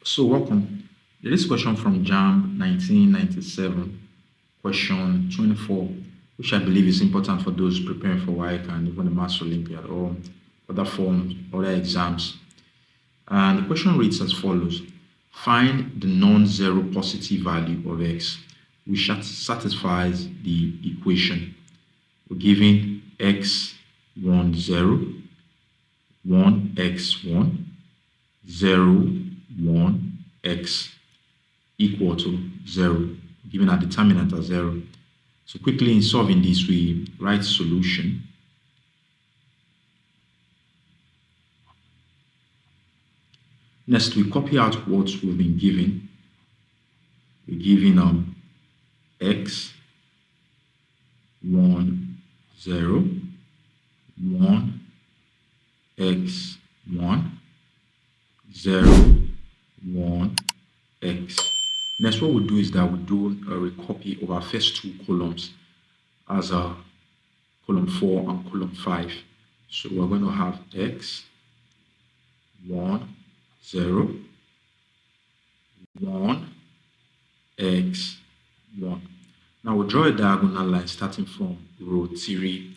So welcome. This question from JAMB 1997, question 24, which I believe is important for those preparing for waec and even the Maths Olympiad or other forms, other exams. And the question reads as follows. Find the non-zero positive value of x, which satisfies the equation. We're given x1, 0, 1x1, 0, 1, x equal to 0, given our determinant as 0. So quickly in solving this, we write solution. Next, we copy out what we've been given. We're given x, 1, 0, 1, x, 1, 0, 1, x. Next, what we'll do is that we'll do a recopy of our first two columns as a column 4 and column 5. So we're going to have x, 1, 0, 1, x, 1. Now we'll draw a diagonal line starting from row 3,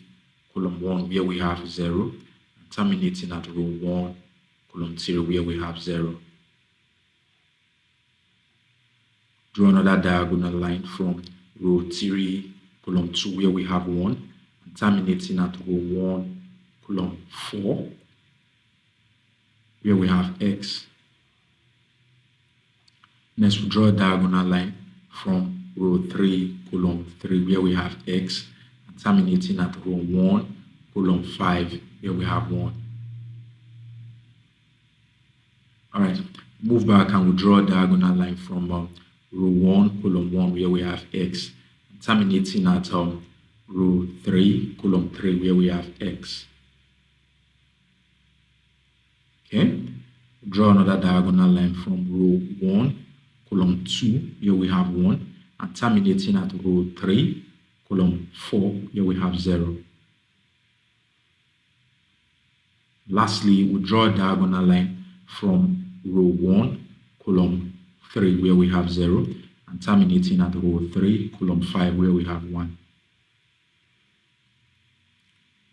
column 1, where we have 0, and terminating at row 1, column 3, where we have 0. Draw another diagonal line from row 3, column 2, where we have 1, and terminating at row 1, column 4, where we have x. Next, we draw a diagonal line from row 3, column 3, where we have x, and terminating at row 1, column 5, where we have 1. All right, move back and we'll draw a diagonal line from row 1, column 1, where we have x, and terminating at row 3, column 3, where we have x. Okay, draw another diagonal line from row 1, column 2, here we have 1, and terminating at row 3, column 4, here we have 0. Lastly, we draw a diagonal line from row 1, column 3, where we have 0, and terminating at row 3, column 5, where we have 1.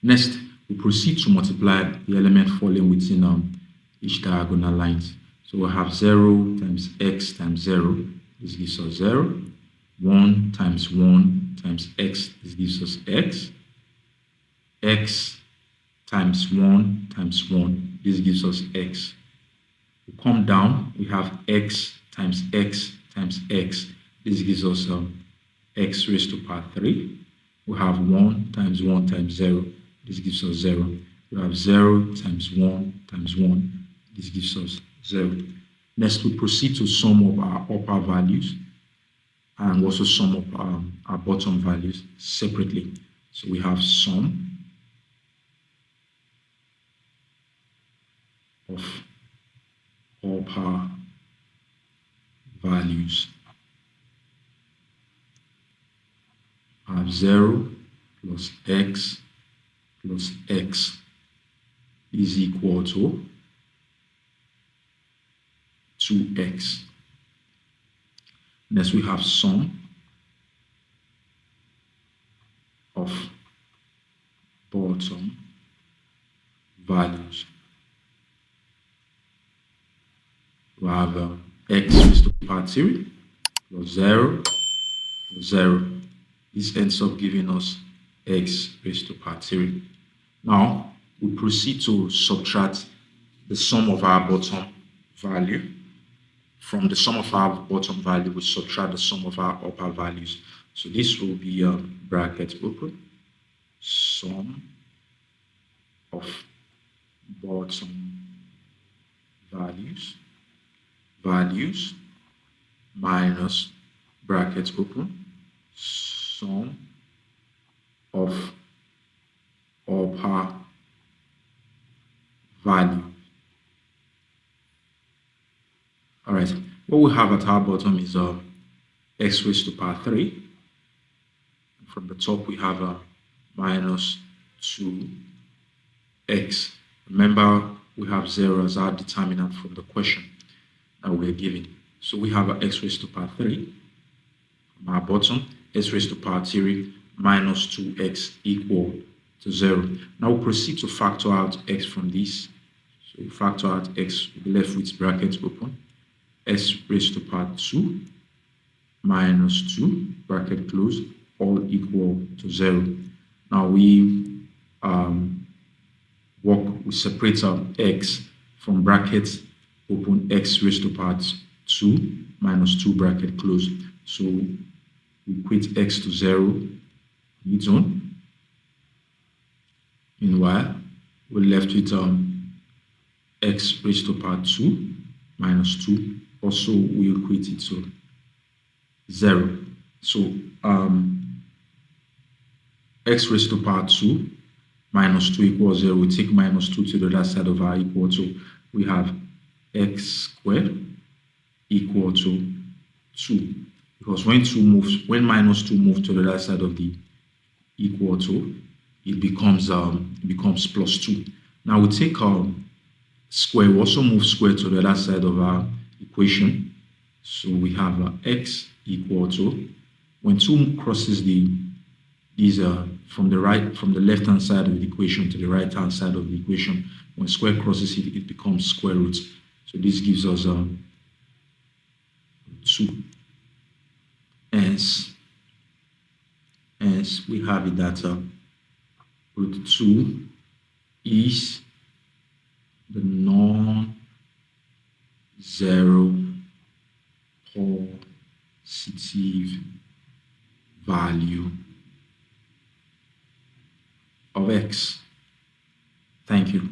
Next, we proceed to multiply the element falling within each diagonal lines. So we'll have 0 times x times 0, this gives us 0. 1 times 1 times x, this gives us x. X times 1 times 1, this gives us x. We come down, we have x times x times x, this gives us x raised to power 3. We have 1 times 1 times 0, this gives us 0. We have 0 times 1 times 1, this gives us 0. Next, we proceed to sum up our upper values and also sum up our bottom values separately. So we have sum of upper values. I have 0 plus x is equal to 2x. Next, we have sum of bottom values. We have x raised to power 3 plus 0 plus 0. This ends up giving us x raised to power 3. Now, we proceed to subtract the sum of our bottom value. From the sum of our bottom value, we subtract the sum of our upper values. So this will be bracket open, sum of bottom values minus bracket open, sum of upper value. All right, what we have at our bottom is x raised to power 3. From the top, we have minus 2x. Remember, we have 0 as our determinant from the question. that we're given. So we have x raised to power 3 from our bottom, x raised to power 3 minus 2x equal to 0. Now we'll proceed to factor out x from this. So we factor out x, we'll be left with brackets open, s raised to power 2 minus 2, bracket close, all equal to 0. Now we we separate out x from brackets open, x raised to power 2 minus 2, bracket close. So we equate x to 0 on its own. Meanwhile, we're left with x raised to power 2 minus 2. Also, we equate it to 0. So x raised to power 2 minus 2 equals 0. We take minus 2 to the other side of our equal. So we have x squared equal to 2. Because when minus 2 moves to the other side of the equal to, it becomes plus 2. Now we take square, we also move square to the other side of our equation. So we have x equal to, when 2 crosses from the left hand side of the equation to the right hand side of the equation, when square crosses it, it becomes square root. So this gives us 2. Hence we have it that root 2 is the non-zero positive value of x. Thank you.